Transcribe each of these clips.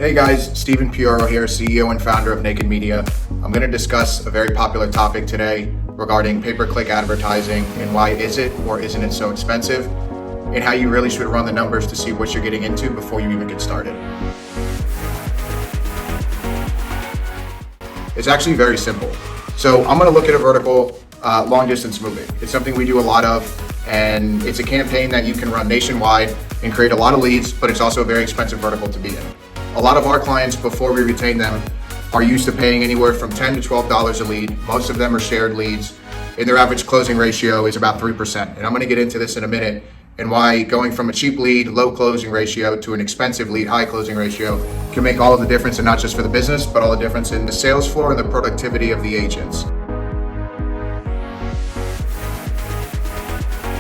Hey guys, Steven Piorro here, CEO and founder of Naked Media. I'm going to discuss a very popular topic today regarding pay-per-click advertising and why is it or isn't it so expensive, and how you really should run the numbers to see what you're getting into before you even get started. It's actually very simple. So I'm going to look at a vertical, long distance moving. It's something we do a lot of, and it's a campaign that you can run nationwide and create a lot of leads, but it's also a very expensive vertical to be in. A lot of our clients, before we retain them, are used to paying anywhere from $10 to $12 a lead. Most of them are shared leads, and their average closing ratio is about 3%. And I'm going to get into this in a minute, and why going from a cheap lead, low closing ratio to an expensive lead, high closing ratio can make all of the difference, and not just for the business, but all the difference in the sales floor and the productivity of the agents.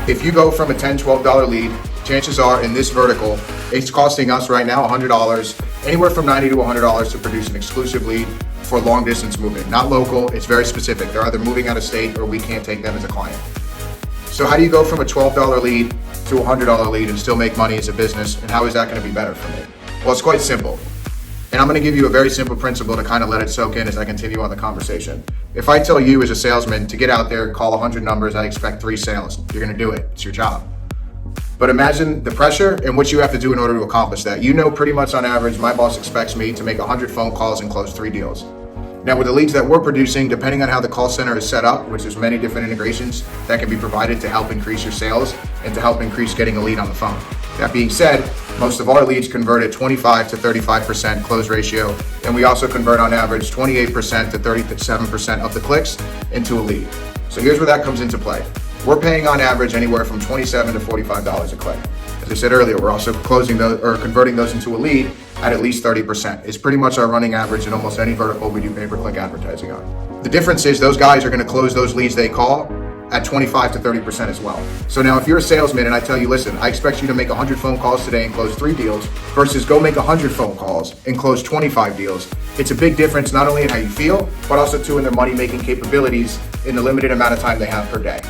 If you go from a $10, $12 lead, chances are in this vertical, it's costing us right now $100, anywhere from $90 to $100 to produce an exclusive lead for long distance moving. Not local, it's very specific. They're either moving out of state or we can't take them as a client. So how do you go from a $12 lead to a $100 lead and still make money as a business, and how is that going to be better for me? Well, it's quite simple. And I'm going to give you a very simple principle to kind of let it soak in as I continue on the conversation. If I tell you as a salesman to get out there, call 100 numbers, I expect 3 sales. You're going to do it. It's your job. But imagine the pressure and what you have to do in order to accomplish that. You know, pretty much on average, my boss expects me to make 100 phone calls and close 3 deals. Now, with the leads that we're producing, depending on how the call center is set up, which there's many different integrations that can be provided to help increase your sales and to help increase getting a lead on the phone. That being said, most of our leads convert at 25 to 35% close ratio, and we also convert on average 28% to 37% of the clicks into a lead. So here's where that comes into play. We're paying on average anywhere from $27 to $45 a click. As I said earlier, we're also closing those or converting those into a lead at least 30%. It's pretty much our running average in almost any vertical we do pay-per-click advertising on. The difference is those guys are going to close those leads they call at 25 to 30% as well. So now if you're a salesman and I tell you, listen, I expect you to make 100 phone calls today and close 3 deals versus go make 100 phone calls and close 25 deals, it's a big difference not only in how you feel, but also too in their money-making capabilities in the limited amount of time they have per day.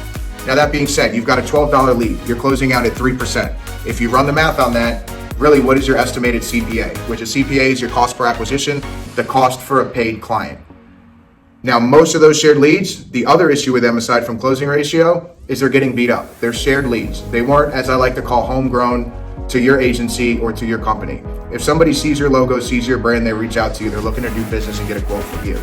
Now that being said, you've got a $12 lead, you're closing out at 3%. If you run the math on that, really what is your estimated CPA? Which a CPA is your cost per acquisition, the cost for a paid client. Now, most of those shared leads, the other issue with them aside from closing ratio is they're getting beat up. They're shared leads. They weren't, as I like to call, homegrown to your agency or to your company. If somebody sees your logo, sees your brand, they reach out to you, they're looking to do business and get a quote from you.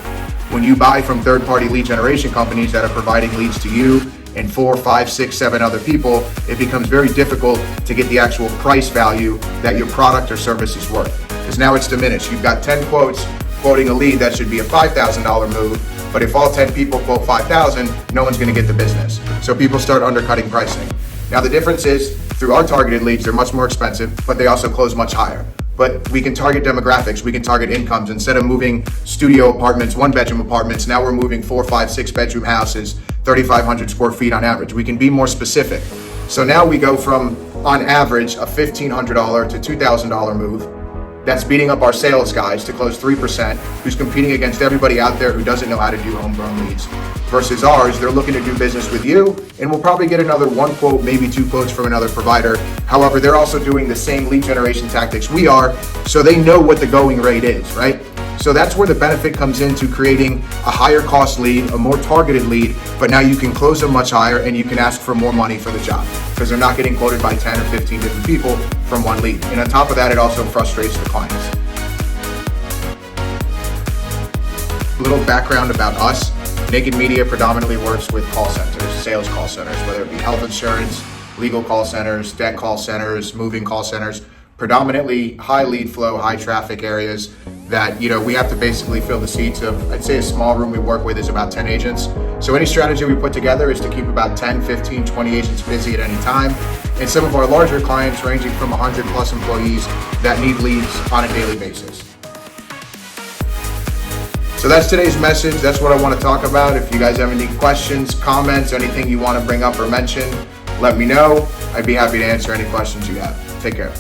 When you buy from third-party lead generation companies that are providing leads to you and 4, 5, 6, 7 other people, it becomes very difficult to get the actual price value that your product or service is worth. Because now it's diminished. You've got 10 quotes quoting a lead that should be a $5,000 move, but if all 10 people quote $5,000, no one's going to get the business. So people start undercutting pricing. Now the difference is, through our targeted leads, they're much more expensive, but they also close much higher. But we can target demographics, we can target incomes. Instead of moving studio apartments, 1-bedroom apartments, now we're moving 4, 5, 6-bedroom houses, 3,500 square feet on average. We can be more specific. So now we go from, on average, a $1,500 to $2,000 move. That's beating up our sales guys to close 3%, who's competing against everybody out there who doesn't know how to do homegrown leads. Versus ours, they're looking to do business with you, and we'll probably get another 1 quote, maybe 2 quotes from another provider. However, they're also doing the same lead generation tactics we are, so they know what the going rate is, right? So that's where the benefit comes into creating a higher cost lead, a more targeted lead, but now you can close them much higher and you can ask for more money for the job because they're not getting quoted by 10 or 15 different people from one lead. And on top of that, it also frustrates the clients. A little background about us. Naked Media predominantly works with call centers, sales call centers, whether it be health insurance, legal call centers, debt call centers, moving call centers, predominantly high lead flow, high traffic areas that, we have to basically fill the seats of, I'd say a small room we work with is about 10 agents. So any strategy we put together is to keep about 10, 15, 20 agents busy at any time. And some of our larger clients ranging from 100 plus employees that need leads on a daily basis. So that's today's message. That's what I want to talk about. If you guys have any questions, comments, anything you want to bring up or mention, let me know. I'd be happy to answer any questions you have. Take care.